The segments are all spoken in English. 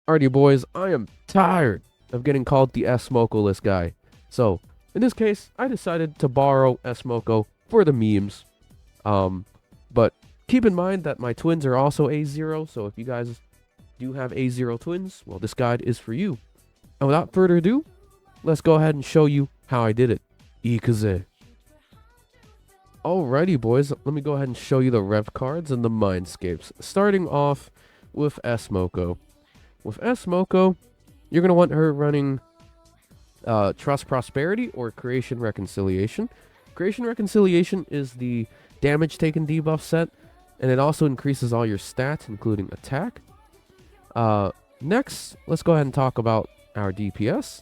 Alrighty, boys, I am tired of getting called the mokoless guy. So, in this case, I decided to borrow smoko for the memes. But keep in mind that my twins are also A0, so if you guys do have A0 twins, well, this guide is for you. And without further ado, let's go ahead and show you how I did it. Ikaze. Alrighty, boys, let me go ahead and show you the Rev Cards and the Mindscapes. Starting off with smoko. With smoko, you're going to want her running Trust Prosperity or Creation Reconciliation. Creation Reconciliation is the damage taken debuff set, and it also increases all your stats, including attack. Next, let's go ahead and talk about our DPS.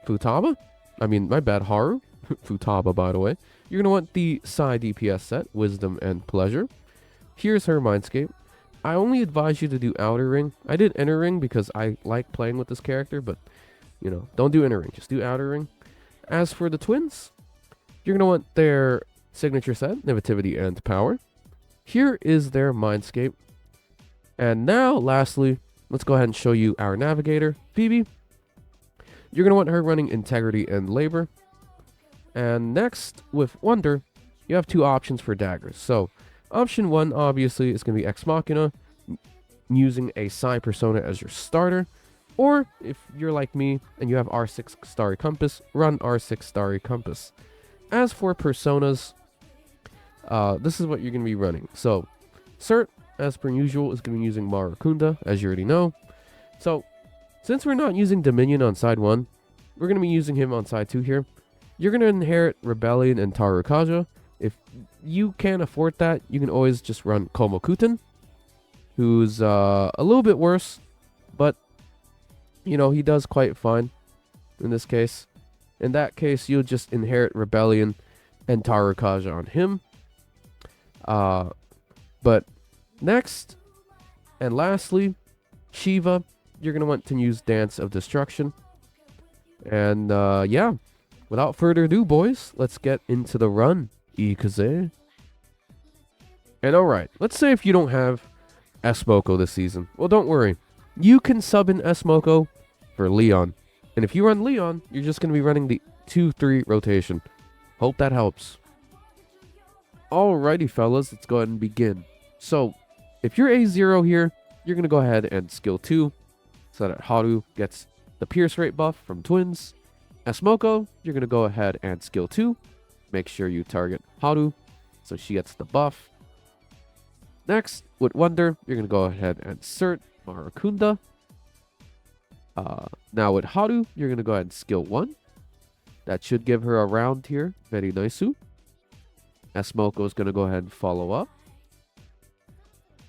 Futaba. I mean, my bad, Haru. Futaba, by the way. You're going to want the Psy DPS set, Wisdom and Pleasure. Here's her Mindscape. I only advise you to do Outer Ring. I did Inner Ring because I like playing with this character, but, you know, don't do Inner Ring. Just do Outer Ring. As for the twins, you're going to want their signature set, Nativity and Power. Here is their Mindscape. And now, lastly, let's go ahead and show you our Navigator, Phoebe. You're going to want her running Integrity and Labor. And next, with Wonder, you have two options for daggers. So, option 1, obviously, is going to be Ex Machina, using a Psy persona as your starter. Or, if you're like me and you have R6 Starry Compass, run R6 Starry Compass. As for personas, this is what you're going to be running. So, Cert, as per usual, is going to be using Marakunda, as you already know. So, since we're not using Dominion on side 1, we're going to be using him on side 2 here. You're going to inherit Rebellion and Tarukaja. If you can't afford that, you can always just run Komokuten, who's a little bit worse, but, you know, he does quite fine in this case. In that case, you'll just inherit Rebellion and Tarukaja on him. But next, and lastly, Shiva, you're going to want to use Dance of Destruction. And, yeah, without further ado, boys, let's get into the run. Ikaze. And alright, let's say if you don't have smoko this season. Well, don't worry. You can sub in smoko for Leon. And if you run Leon, you're just going to be running the 2-3 rotation. Hope that helps. Alrighty, fellas, let's go ahead and begin. So, if you're A0 here, you're going to go ahead and skill 2 so that Haru gets the pierce rate buff from twins. smoko, you're going to go ahead and skill 2. Make sure you target Haru so she gets the buff. Next, with Wonder, you're going to go ahead and insert Marakunda. Now with Haru, you're going to go ahead and skill 1. That should give her a round here. Very nice. smoko is going to go ahead and follow up.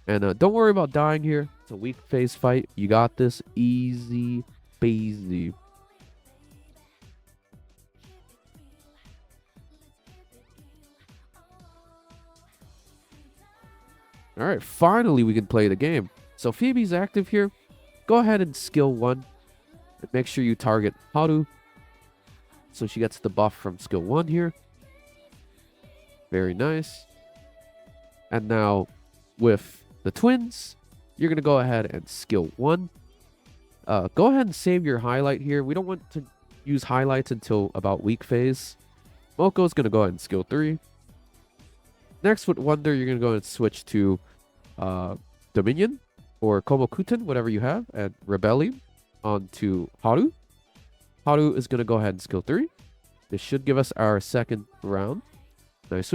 And don't worry about dying here. It's a weak phase fight. You got this. Easy peasy. Alright, finally we can play the game. So Phoebe's active here. Go ahead and skill 1. And make sure you target Haru. So she gets the buff from skill 1 here. Very nice. And now with the twins, you're going to go ahead and skill 1. Go ahead and save your highlight here. We don't want to use highlights until about weak phase. Moko's going to go ahead and skill 3. Next, with Wonder, you're going to go and switch to Dominion or Komokuten, whatever you have, and Rebellion onto Haru. Haru is going to go ahead and skill 3. This should give us our second round. Nice.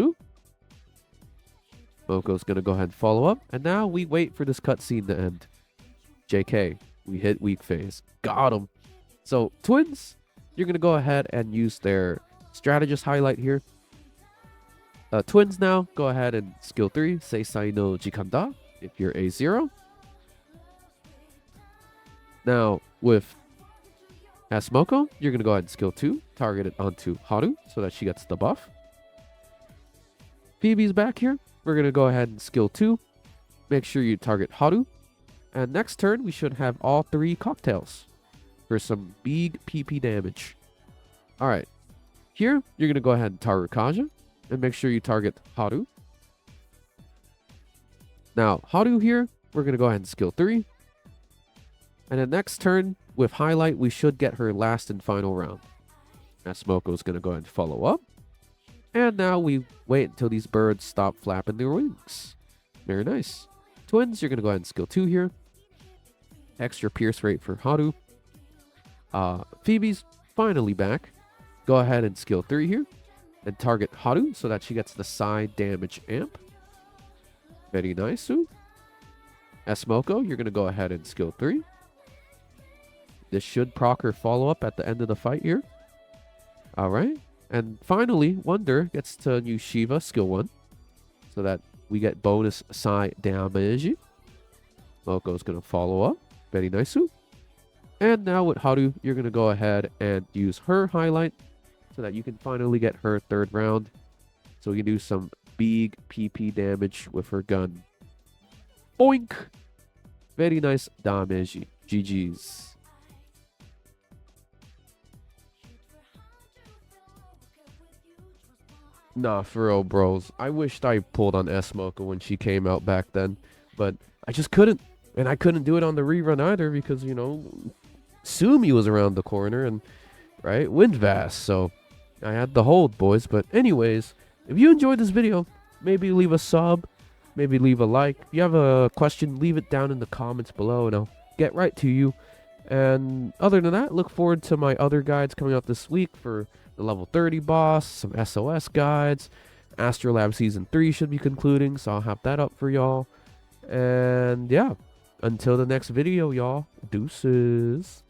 Moko's going to go ahead and follow up. And now we wait for this cutscene to end. JK, we hit weak phase. Got him. So, twins, you're going to go ahead and use their strategist highlight here. Twins now, go ahead and skill 3, Seisai no Jikanda, if you're A0. Now, with smoko, you're going to go ahead and skill 2, target it onto Haru, so that she gets the buff. Phoebe's back here. We're going to go ahead and skill 2, make sure you target Haru. And next turn, we should have all 3 cocktails for some big PP damage. Alright, here, you're going to go ahead and Tarukaja. And make sure you target Haru. Now, Haru here, we're going to go ahead and skill 3. And the next turn, with highlight, we should get her last and final round. Now Smoko's going to go ahead and follow up. And now we wait until these birds stop flapping their wings. Very nice. Twins, you're going to go ahead and skill 2 here. Extra pierce rate for Haru. Phoebe's finally back. Go ahead and skill 3 here. And target Haru so that she gets the side damage amp. Very nice. Smoko, you're going to go ahead and skill 3. This should proc her follow-up at the end of the fight here. Alright. And finally, Wonder gets to use Shiva, skill 1. So that we get bonus side damage. Moko's going to follow up. Very nice. And now with Haru, you're going to go ahead and use her highlight so that you can finally get her third round. So we can do some big PP damage with her gun. Boink! Very nice damage. GG's. Nah, for real, bros. I wished I pulled on Smoko when she came out back then. But I just couldn't. And I couldn't do it on the rerun either because, you know, Sumi was around the corner and, right, Windvast. So I had the hold, boys. But anyways, if you enjoyed this video, maybe leave a sub, maybe leave a like. If you have a question, leave it down in the comments below and I'll get right to you. And other than that, look forward to my other guides coming out this week for the level 30 boss, some SOS guides. Astrolab Season 3 should be concluding, so I'll have that up for y'all. And yeah, until the next video, y'all. Deuces.